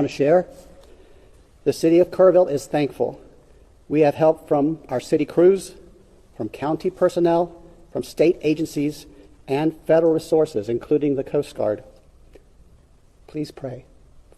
want to share. The city of Kerrville is thankful. We have help from our city crews, from county personnel, from state agencies, and federal resources, including the Coast Guard. Please pray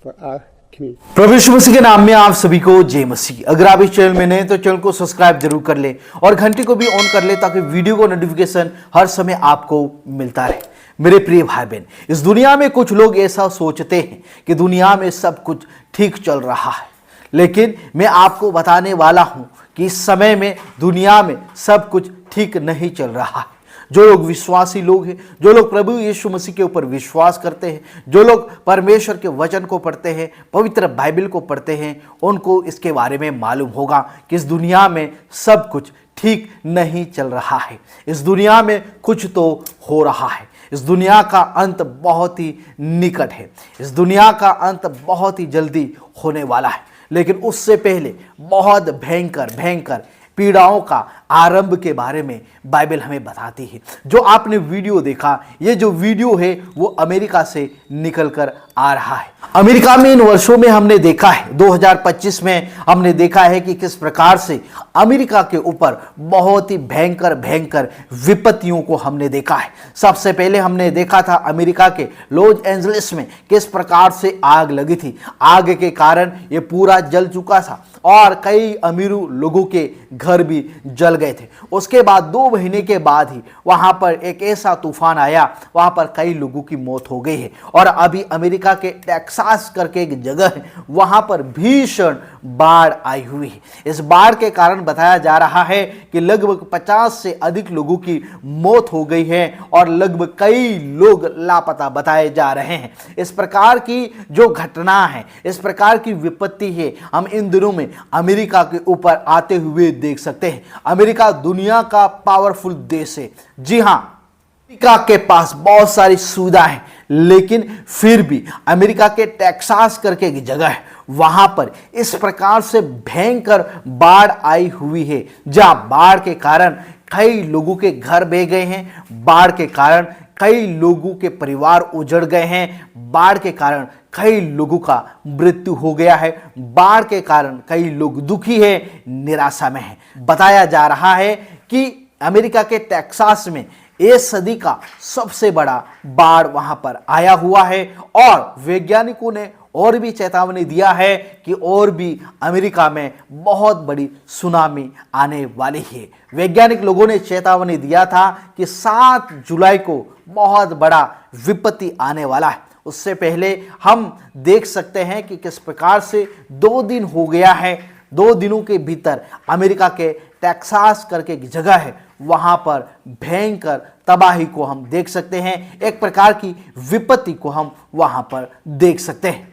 for our community. प्रभु यीशु मसीह के नाम में आप सभी को जय मसीह। अगर आप इस चैनल में नए तो चैनल को सब्सक्राइब जरूर कर ले और घंटी को भी ऑन कर ले ताकि वीडियो को नोटिफिकेशन हर समय आपको मिलता रहे। मेरे प्रिय भाई बहन, इस दुनिया में कुछ लोग ऐसा सोचते हैं कि दुनिया में सब कुछ ठीक चल रहा है, लेकिन मैं आपको बताने वाला हूं कि इस समय में दुनिया में सब कुछ ठीक नहीं चल रहा है। जो लोग विश्वासी लोग हैं, जो लोग प्रभु यीशु मसीह के ऊपर विश्वास करते हैं, जो लोग परमेश्वर के वचन को पढ़ते हैं, पवित्र बाइबल को पढ़ते हैं, उनको इसके बारे में मालूम होगा कि इस दुनिया में सब कुछ ठीक नहीं चल रहा है। इस दुनिया में कुछ तो हो रहा है। इस दुनिया का अंत बहुत ही निकट है। इस दुनिया का अंत बहुत ही जल्दी होने वाला है, लेकिन उससे पहले बहुत भयंकर भयंकर पीड़ाओं का आरंभ के बारे में बाइबल हमें बताती है। जो आपने वीडियो देखा, ये जो वीडियो है वो अमेरिका से निकलकर आ रहा है। अमेरिका में इन वर्षों में हमने देखा है, 2025 में हमने देखा है कि किस प्रकार से अमेरिका के ऊपर बहुत ही भयंकर भयंकर विपत्तियों को हमने देखा है। सबसे पहले हमने देखा था अमेरिका के लॉस एंजलिस में किस प्रकार से आग लगी थी। आग के कारण ये पूरा जल चुका था और कई अमीरों लोगों के घर भी जल गए थे। उसके बाद 2 महीने के बाद ही वहां पर एक ऐसा तूफान आया, वहां पर कई लोगों की मौत हो गई है। और अभी अमेरिका के टेक्सास करके एक जगह है, वहां पर भीषण बाढ़ आई हुई है। इस बाढ़ के कारण बताया जा रहा है कि लगभग 50 से अधिक लोगों की मौत हो गई है और लगभग कई लोग लापता बताए जा रहे हैं। इस प्रकार की जो घटना है, इस प्रकार की विपत्ति है, हम इन दिनों में अमेरिका के ऊपर आते हुए देख सकते हैं। अमेरिका दुनिया का पावरफुल देश है। जी हां, अमेरिका के पास बहुत सारी सुविधाएं हैं, लेकिन फिर भी अमेरिका के टेक्सास करके एक जगह है, वहां पर इस प्रकार से भयंकर बाढ़ आई हुई है, जहां बाढ़ के कारण कई लोगों के घर बह गए हैं, बाढ़ के कारण कई लोगों के परिवार उजड़ गए हैं, बाढ़ के कारण कई लोगों का मृत्यु हो गया है, बाढ़ के कारण कई लोग दुखी है, निराशा में है। बताया जा रहा है कि अमेरिका के टेक्सास में इस सदी का सबसे बड़ा बाढ़ वहां पर आया हुआ है और वैज्ञानिकों ने और भी चेतावनी दिया है कि और भी अमेरिका में बहुत बड़ी सुनामी आने वाली है। वैज्ञानिक लोगों ने चेतावनी दिया था कि 7 जुलाई को बहुत बड़ा विपत्ति आने वाला है। उससे पहले हम देख सकते हैं कि किस प्रकार से 2 दिन हो गया है। 2 दिनों के भीतर अमेरिका के टेक्सास करके एक जगह है, वहां पर भयंकर तबाही को हम देख सकते हैं। एक प्रकार की विपत्ति को हम वहां पर देख सकते हैं।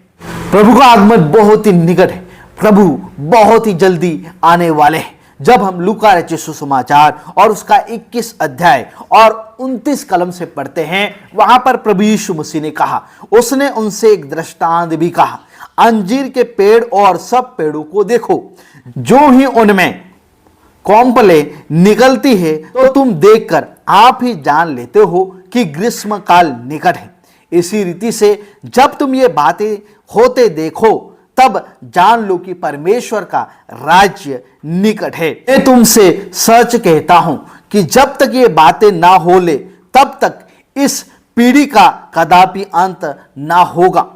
प्रभु का आगमन बहुत ही निकट है। प्रभु बहुत ही जल्दी आने वाले हैं। जब हम लूका रचित सुसमाचार और उसका 21 अध्याय और 29 कलम से पढ़ते हैं, वहां पर प्रभु यीशु मसीह ने कहा, उसने उनसे एक दृष्टांत भी कहा, अंजीर के पेड़ और सब पेड़ों को देखो, जो ही उनमें कौंपले निकलती है तो तुम देखकर आप ही जान लेते हो कि ग्रीष्म काल निकट है। इसी रीति से जब तुम ये बातें होते देखो तब जान लो कि परमेश्वर का राज्य निकट है। मैं तुमसे सच कहता हूं कि जब तक ये बातें ना हो ले तब तक इस पीढ़ी का कदापि अंत ना होगा।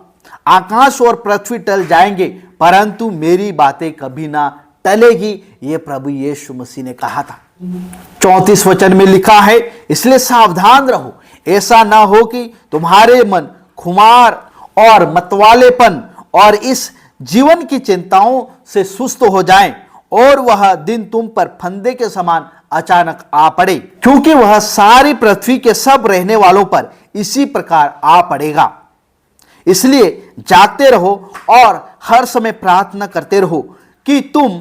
आकाश और पृथ्वी टल जाएंगे परंतु मेरी बातें कभी ना टलेगी, ये प्रभु यीशु मसीह ने कहा था। 34 वचन में लिखा है, इसलिए सावधान रहो, ऐसा ना हो कि तुम्हारे मन खुमार और मतवालेपन और इस जीवन की चिंताओं से सुस्त हो जाएं और वह दिन तुम पर फंदे के समान अचानक आ पड़े, क्योंकि वह सारी पृथ्वी के सब रहने वालों पर इसी प्रकार आ पड़ेगा। इसलिए जागते रहो और हर समय प्रार्थना करते रहो कि तुम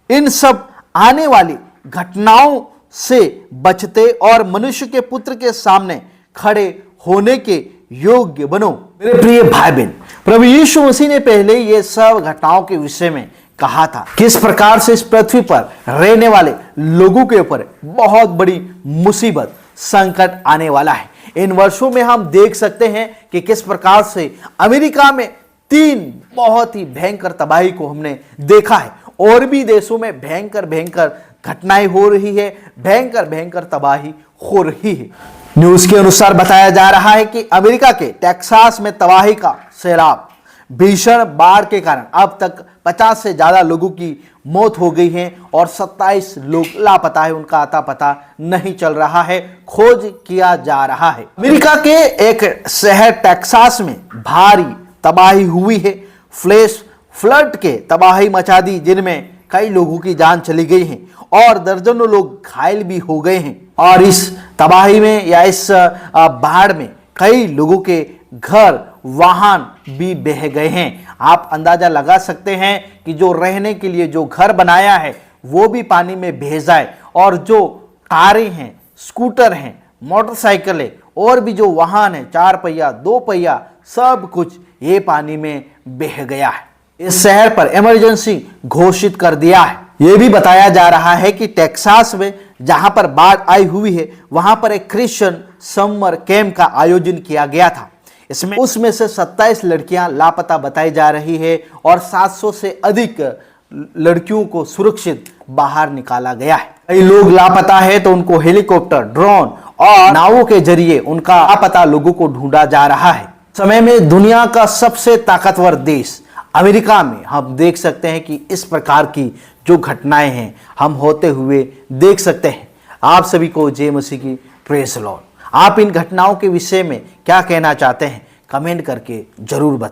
इन सब आने वाली घटनाओं से बचते और मनुष्य के पुत्र के सामने खड़े होने के योग्य बनो। मेरे प्रिय भाई बहन, प्रभु यीशु मसीह ने पहले ये सब घटनाओं के विषय में कहा था, किस प्रकार से इस पृथ्वी पर रहने वाले लोगों के ऊपर बहुत बड़ी मुसीबत संकट आने वाला है। इन वर्षों में हम देख सकते हैं कि किस प्रकार से अमेरिका में तीन बहुत ही भयंकर तबाही को हमने देखा है। और भी देशों में भयंकर भयंकर घटनाएं हो रही है, भयंकर भयंकर तबाही हो रही है। न्यूज के अनुसार बताया जा रहा है कि अमेरिका के टेक्सास में तबाही का सैलाब, भीषण बाढ़ के कारण अब तक 50 से ज्यादा लोगों की मौत हो गई है और 27 लोग लापता है, उनका अता पता नहीं चल रहा है, खोज किया जा रहा है। अमेरिका के एक शहर टेक्सास में भारी तबाही हुई है, फ्लैश फ्लड के तबाही मचा दी, जिनमें कई लोगों की जान चली गई है और दर्जनों लोग घायल भी हो गए हैं। और इस तबाही में या इस बाढ़ में कई लोगों के घर वाहन भी बह गए हैं। आप अंदाजा लगा सकते हैं कि जो रहने के लिए जो घर बनाया है वो भी पानी में बह जाए, और जो कारें हैं, स्कूटर हैं, मोटरसाइकिलें और भी जो वाहन है, 4 पहिया 2 पहिया, सब कुछ ये पानी में बह गया है। इस शहर पर इमरजेंसी घोषित कर दिया है। यह भी बताया जा रहा है कि टेक्सास में जहां पर बाढ़ आई हुई है वहां पर एक क्रिश्चियन समर कैंप का आयोजन किया गया था। उसमें से 27 लड़कियां लापता बताई जा रही है और 700 से अधिक लड़कियों को सुरक्षित बाहर निकाला गया है। कई लोग लापता है तो उनको हेलीकॉप्टर, ड्रोन और नावों के जरिए उनका लापता लोगों को ढूंढा जा रहा है। समय में दुनिया का सबसे ताकतवर देश अमेरिका में हम देख सकते हैं कि इस प्रकार की जो घटनाएं हैं हम होते हुए देख सकते हैं। आप सभी को जय मसीह की प्रेज़ द लॉर्ड। आप इन घटनाओं के विषय में क्या कहना चाहते हैं, कमेंट करके जरूर बताएं।